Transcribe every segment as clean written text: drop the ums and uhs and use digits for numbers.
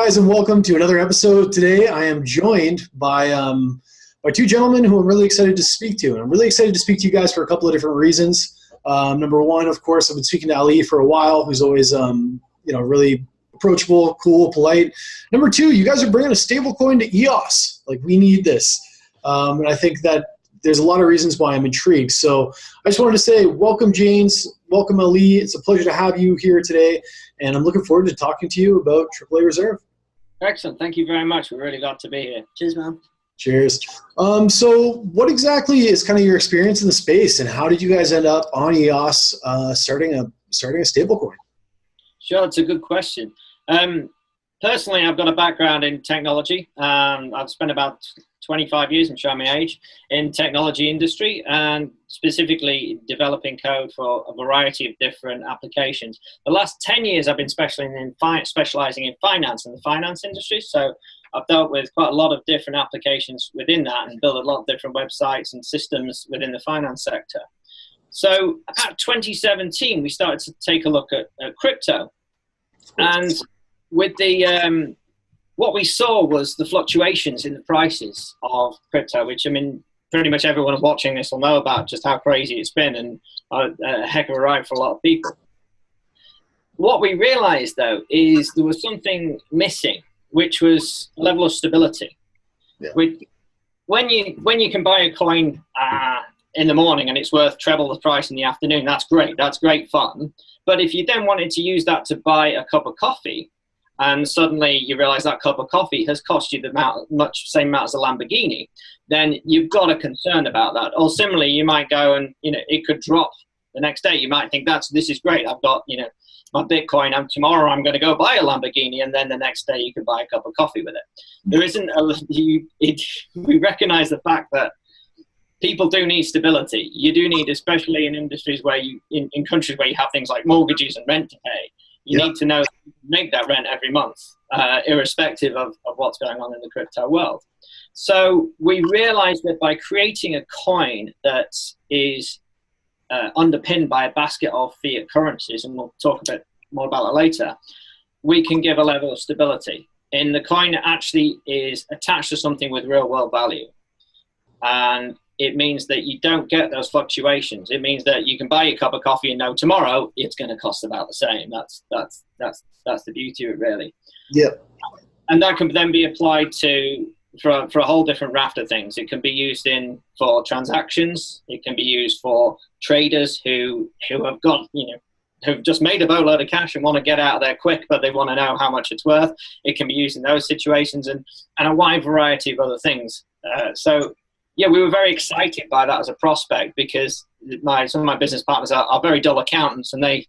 guys, and welcome to another episode. Today I am joined by two gentlemen who I'm really excited to speak to. And I'm really excited to speak to you guys for a couple of different reasons. Number one, of course, I've been speaking to Ali for a while, who's always really approachable, cool, polite. Number two, you guys are bringing a stablecoin to EOS. Like, we need this. And I think that there's a lot of reasons why I'm intrigued. So I just wanted to say welcome, James. Welcome, Ali. It's a pleasure to have you here today. And I'm looking forward to talking to you about AAA Reserve. Excellent. Thank you very much. We're really glad to be here. Cheers, man. Cheers. So what exactly is kind of your experience in the space, and how did you guys end up on EOS starting a stablecoin? Sure, it's a good question. Personally, I've got a background in technology. I've spent about 25 years, I'm showing my age, in technology industry, and specifically developing code for a variety of different applications. The last 10 years, I've been specializing in finance and the finance industry. So I've dealt with quite a lot of different applications within that and built a lot of different websites and systems within the finance sector. So about 2017, we started to take a look at crypto. And with the what we saw was the fluctuations in the prices of crypto, which, I mean, pretty much everyone watching this will know about just how crazy it's been, and a heck of a ride for a lot of people. What we realized, though, is there was something missing, which was a level of stability. Yeah. When you can buy a coin in the morning and it's worth treble the price in the afternoon, that's great. That's great fun. But if you then wanted to use that to buy a cup of coffee, and suddenly you realize that cup of coffee has cost you the same amount as a Lamborghini, then you've got a concern about that. Or similarly, you might go and, it could drop the next day. You might think this is great. I've got, my Bitcoin, and tomorrow I'm going to go buy a Lamborghini, and then the next day you can buy a cup of coffee with it. There isn't we recognize the fact that people do need stability. You do need, especially in industries where in countries where you have things like mortgages and rent to pay, you need to know that you can make that rent every month, irrespective of what's going on in the crypto world. So we realized that by creating a coin that is underpinned by a basket of fiat currencies, and we'll talk a bit more about that later, we can give a level of stability. And the coin actually is attached to something with real world value. And it means that you don't get those fluctuations. It means that you can buy a cup of coffee and know tomorrow it's going to cost about the same. That's the beauty of it, really. Yeah. And that can then be applied for a whole different raft of things. It can be used for transactions. It can be used for traders who have got, who've just made a boatload of cash and want to get out of there quick, but they want to know how much it's worth. It can be used in those situations, and a wide variety of other things. Yeah, we were very excited by that as a prospect, because some of my business partners are very dull accountants, and they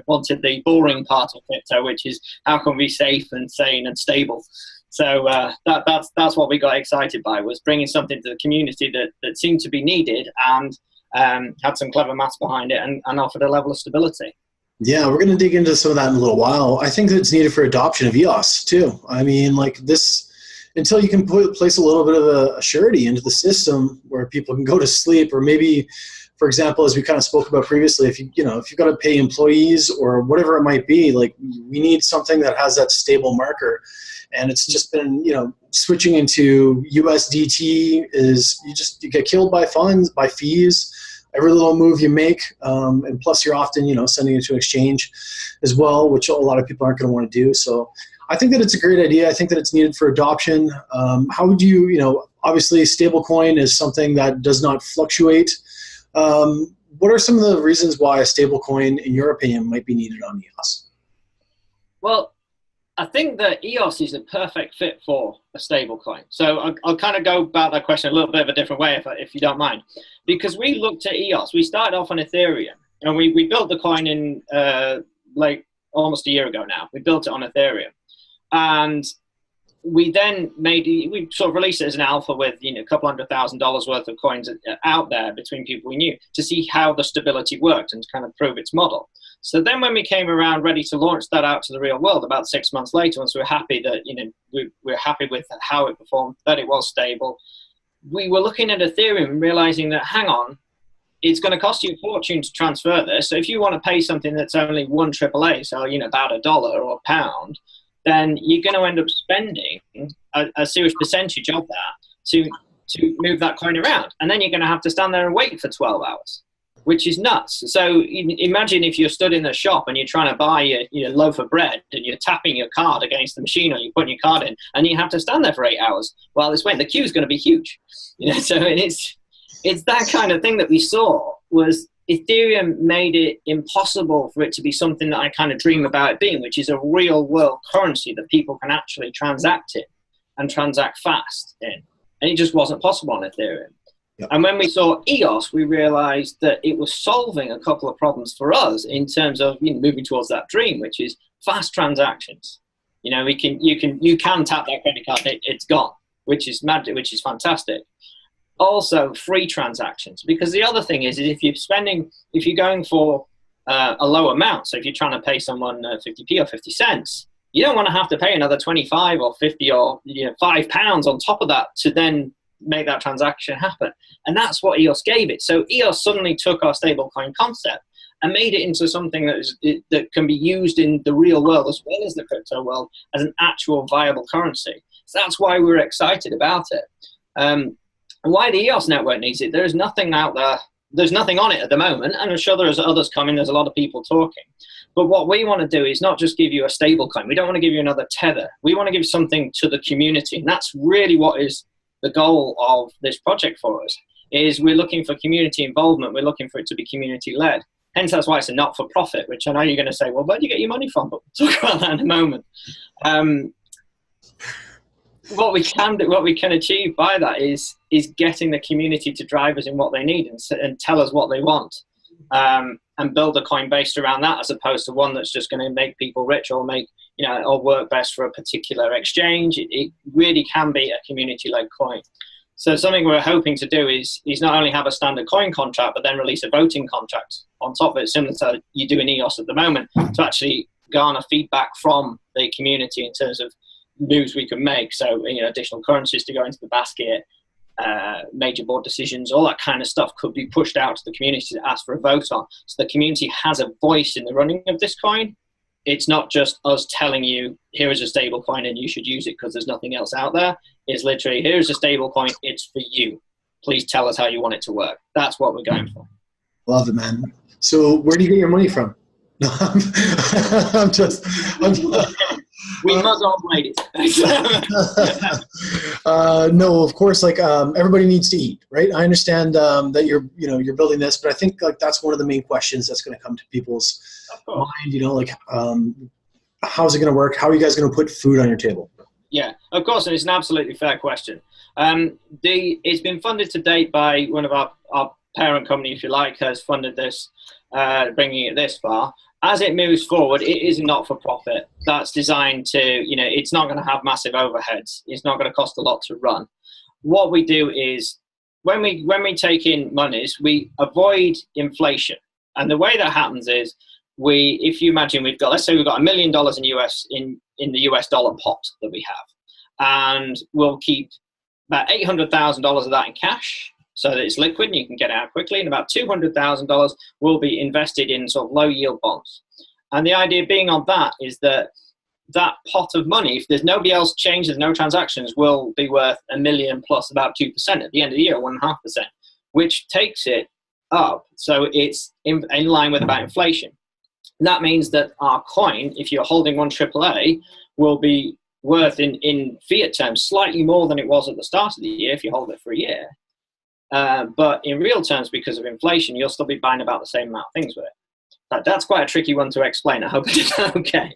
wanted the boring part of crypto, which is how can we be safe and sane and stable. So that's what we got excited by, was bringing something to the community that seemed to be needed, and had some clever maths behind it, and offered a level of stability. Yeah, we're going to dig into some of that in a little while. I think that it's needed for adoption of EOS too. I mean, like this. Until you can place a little bit of a surety into the system where people can go to sleep, or maybe, for example, as we kind of spoke about previously, if you've got to pay employees or whatever it might be, like, we need something that has that stable marker. And it's just been, switching into USDT is you get killed by funds, by fees, every little move you make, and plus you're often, sending it to exchange as well, which a lot of people aren't going to want to do. So I think that it's a great idea. I think that it's needed for adoption. How would you, obviously stablecoin is something that does not fluctuate. What are some of the reasons why a stablecoin, in your opinion, might be needed on EOS? Well, I think that EOS is a perfect fit for a stablecoin. So I'll kind of go about that question a little bit of a different way, if you don't mind. Because we looked at EOS, we started off on Ethereum, and we built the coin in almost a year ago now. We built it on Ethereum. And we then we sort of released it as an alpha with, a couple $100,000 worth of coins out there between people we knew, to see how the stability worked and to kind of prove its model. So then when we came around ready to launch that out to the real world about 6 months later, once we were happy that, we're happy with how it performed, that it was stable, we were looking at Ethereum and realizing that, hang on, it's going to cost you a fortune to transfer this. So if you want to pay something that's only one AAA, so, about $1 or £1, then you're going to end up spending a serious percentage of that to move that coin around. And then you're going to have to stand there and wait for 12 hours, which is nuts. So imagine if you're stood in the shop and you're trying to buy your loaf of bread and you're tapping your card against the machine, or you're putting your card in, and you have to stand there for 8 hours while it's waiting. The queue is going to be huge. So it's that kind of thing that we saw. Was Ethereum made it impossible for it to be something that I kind of dream about it being, which is a real world currency that people can actually transact in and transact fast in. And it just wasn't possible on Ethereum. Yep. And when we saw EOS, we realized that it was solving a couple of problems for us in terms of moving towards that dream, which is fast transactions. You can tap that credit card, it's gone, which is magic, which is fantastic. Also, free transactions, because the other thing is if you're going for a low amount, so if you're trying to pay someone 50p or 50 cents, you don't want to have to pay another 25 or 50 or £5 on top of that to then make that transaction happen. And that's what EOS gave it. So EOS suddenly took our stablecoin concept and made it into something that can be used in the real world as well as the crypto world as an actual viable currency. So that's why we're excited about it. And why the EOS network needs it, there's nothing out there. There's nothing on it at the moment, and I'm sure there's others coming. There's a lot of people talking. But what we want to do is not just give you a stable coin. We don't want to give you another tether. We want to give something to the community, and that's really what is the goal of this project for us. Is we're looking for community involvement. We're looking for it to be community-led. Hence, that's why it's a not-for-profit, which I know you're going to say, well, where do you get your money from? But we'll talk about that in a moment. What we can achieve by that is getting the community to drive us in what they need and tell us what they want, and build a coin based around that, as opposed to one that's just going to make people rich or or work best for a particular exchange. It really can be a community-led coin. So something we're hoping to do is not only have a standard coin contract, but then release a voting contract on top of it, similar to you do in EOS at the moment, to actually garner feedback from the community in terms of moves we can make. So additional currencies to go into the basket, major board decisions, all that kind of stuff could be pushed out to the community to ask for a vote on. So the community has a voice in the running of this coin. It's not just us telling you, here is a stable coin and you should use it because there's nothing else out there. It's literally, here's a stable coin, it's for you. Please tell us how you want it to work. That's what we're going for. Love it, man. So where do you get your money from? No, I'm just we must all wait it. No, of course, everybody needs to eat, right? I understand that you're building this, but I think that's one of the main questions that's going to come to people's mind. How's it going to work? How are you guys going to put food on your table? Yeah, of course, and it's an absolutely fair question. It's been funded to date by one of our parent company, if you like, has funded this, bringing it this far. As it moves forward, it is not-for-profit. That's designed to, it's not going to have massive overheads. It's not going to cost a lot to run. What we do is, when we take in monies, we avoid inflation. And the way that happens is, if you imagine let's say we've got $1 million in the US dollar pot that we have, and we'll keep about $800,000 of that in cash, so that it's liquid and you can get it out quickly, and about $200,000 will be invested in sort of low yield bonds. And the idea being on that is that pot of money, if there's nobody else changed, there's no transactions, will be worth $1 million plus about 2% at the end of the year, 1.5%, which takes it up. So it's in line with about inflation. That means that our coin, if you're holding one AAA, will be worth in fiat terms slightly more than it was at the start of the year if you hold it for a year. But in real terms, because of inflation, you'll still be buying about the same amount of things with it. But that's quite a tricky one to explain. I hope it's okay.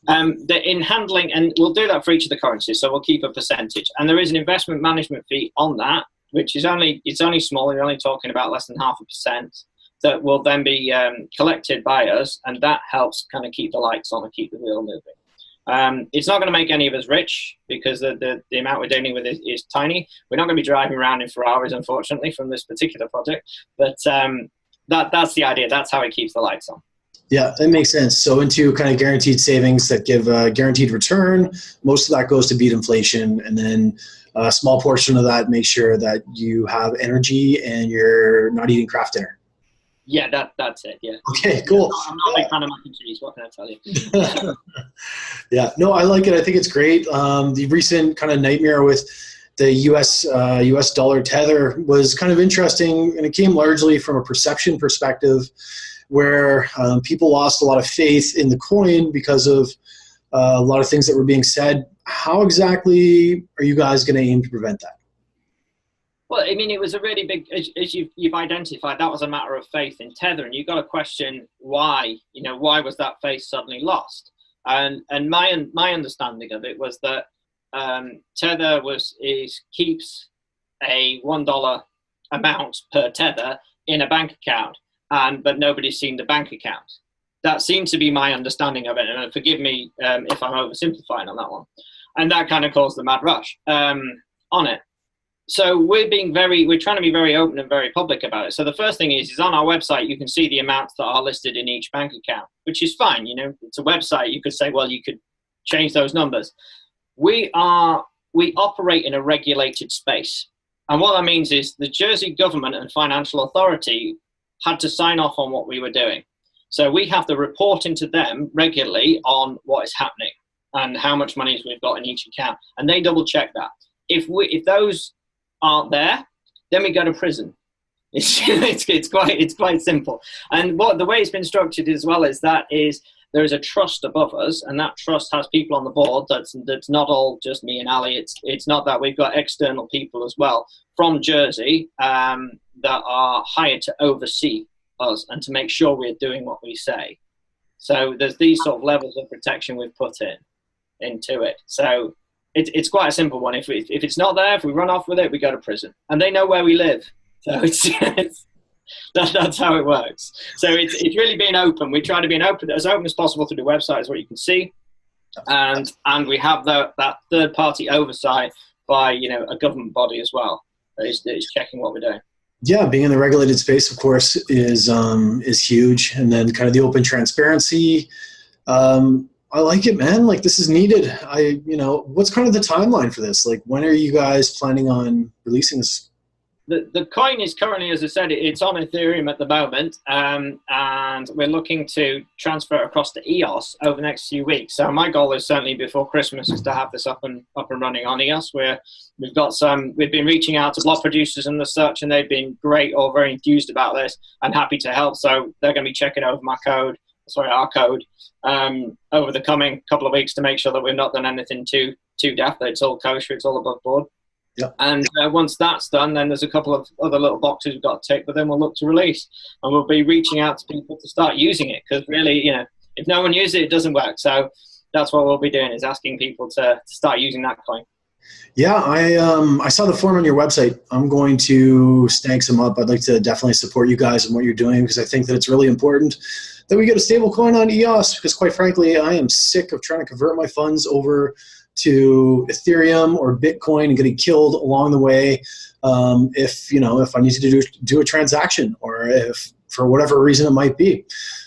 In handling, and we'll do that for each of the currencies, so we'll keep a percentage. And there is an investment management fee on that, which is only small. You're only talking about less than 0.5%. That will then be collected by us, and that helps kind of keep the lights on and keep the wheel moving. It's not going to make any of us rich because the amount we're dealing with is tiny. We're not going to be driving around in Ferraris, unfortunately, from this particular project. But that's the idea. That's how it keeps the lights on. Yeah, that makes sense. So into kind of guaranteed savings that give a guaranteed return, most of that goes to beat inflation, and then a small portion of that makes sure that you have energy and you're not eating craft dinner. Yeah, that's it. Yeah. Okay, cool. I'm not a big fan of mac and cheese. What can I tell you? Yeah, no, I like it. I think it's great. The recent kind of nightmare with the US dollar tether was kind of interesting, and it came largely from a perception perspective, where people lost a lot of faith in the coin because of a lot of things that were being said. How exactly are you guys going to aim to prevent that? Well, I mean, it was a really big, as you've identified, that was a matter of faith in Tether, and you've got to question why. Why was that faith suddenly lost? And my understanding of it was that Tether keeps a $1 amount per Tether in a bank account, but nobody's seen the bank account. That seemed to be my understanding of it, and forgive me if I'm oversimplifying on that one. And that kind of caused the mad rush on it. So we're trying to be very open and very public about it. So the first thing is on our website, you can see the amounts that are listed in each bank account, which is fine. It's a website. You could say, well, you could change those numbers. We operate in a regulated space. And what that means is the Jersey government and financial authority had to sign off on what we were doing. So we have to report into them regularly on what is happening and how much money we've got in each account. And they double check that. If those aren't there, then we go to prison. It's quite simple. And the way it's been structured as well is there is a trust above us, and that trust has people on the board. That's not all just me and Ali. It's not that. We've got external people as well from Jersey that are hired to oversee us and to make sure we're doing what we say. So there's these sort of levels of protection we've put into it. So it's quite a simple one. If it's not there, if we run off with it, we go to prison, and they know where we live. So that's how it works. So it's really being open. We try to be as open as possible through the website, is what you can see, and we have that third party oversight by a government body as well that is checking what we're doing. Yeah, being in the regulated space, of course, is huge, and then kind of the open transparency. I like it, man. Like, this is needed. What's kind of the timeline for this? Like, when are you guys planning on releasing this? The coin is currently, as I said, it's on Ethereum at the moment, and we're looking to transfer it across to EOS over the next few weeks. So my goal is certainly before Christmas is to have this up and running on EOS. We've been reaching out to block producers and the such, and they've been great or very enthused about this and happy to help. So they're going to be checking over our code over the coming couple of weeks to make sure that we've not done anything too daft, that it's all kosher, it's all above board. Yep. And once that's done, then there's a couple of other little boxes we've got to tick, but then we'll look to release, and we'll be reaching out to people to start using it, because really, if no one uses it, it doesn't work. So that's what we'll be doing, is asking people to start using that coin. Yeah, I saw the form on your website. I'm going to snag some up. I'd like to definitely support you guys in what you're doing, because I think that it's really important that we get a stable coin on EOS, because quite frankly, I am sick of trying to convert my funds over to Ethereum or Bitcoin and getting killed along the way. If I need to do a transaction, or if for whatever reason it might be.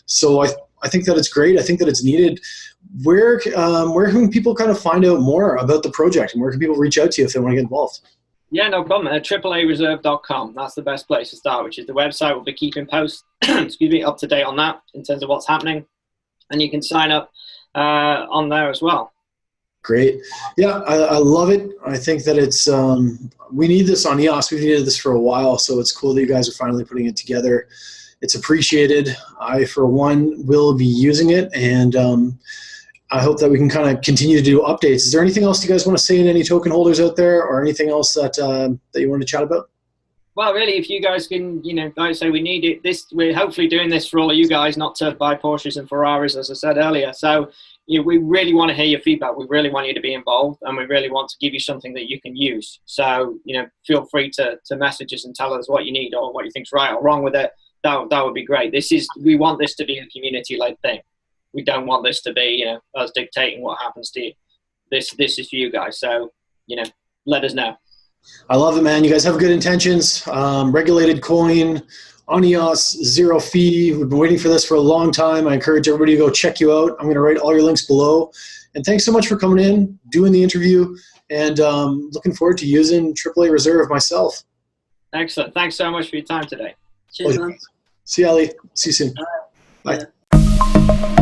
So I think that it's great. I think that it's needed. Where can people kind of find out more about the project, and where can people reach out to you if they want to get involved? Yeah, no problem. AAAreserve.com. That's the best place to start, which is the website. We'll be keeping posts up to date on that in terms of what's happening, and you can sign up on there as well. Great. Yeah, I love it. I think that it's we need this on EOS. We've needed this for a while, so it's cool that you guys are finally putting it together. It's appreciated. I, for one, will be using it, and I hope that we can kind of continue to do updates. Is there anything else you guys want to say to any token holders out there, or anything else that you want to chat about? Well, really, if you guys can, like I say, we need it. We're hopefully doing this for all of you guys, not to buy Porsches and Ferraris, as I said earlier. So we really want to hear your feedback. We really want you to be involved, and we really want to give you something that you can use. So, feel free to message us and tell us what you need or what you think's right or wrong with it. That would be great. We want this to be a community-led thing. We don't want this to be, us dictating what happens to you. This is for you guys. So, let us know. I love it, man. You guys have good intentions. Regulated coin on EOS, 0 fee. We've been waiting for this for a long time. I encourage everybody to go check you out. I'm going to write all your links below. And thanks so much for coming in, doing the interview, and looking forward to using AAA Reserve myself. Excellent. Thanks so much for your time today. Cheers, man. See you, Ali. See you soon. Bye. Yeah.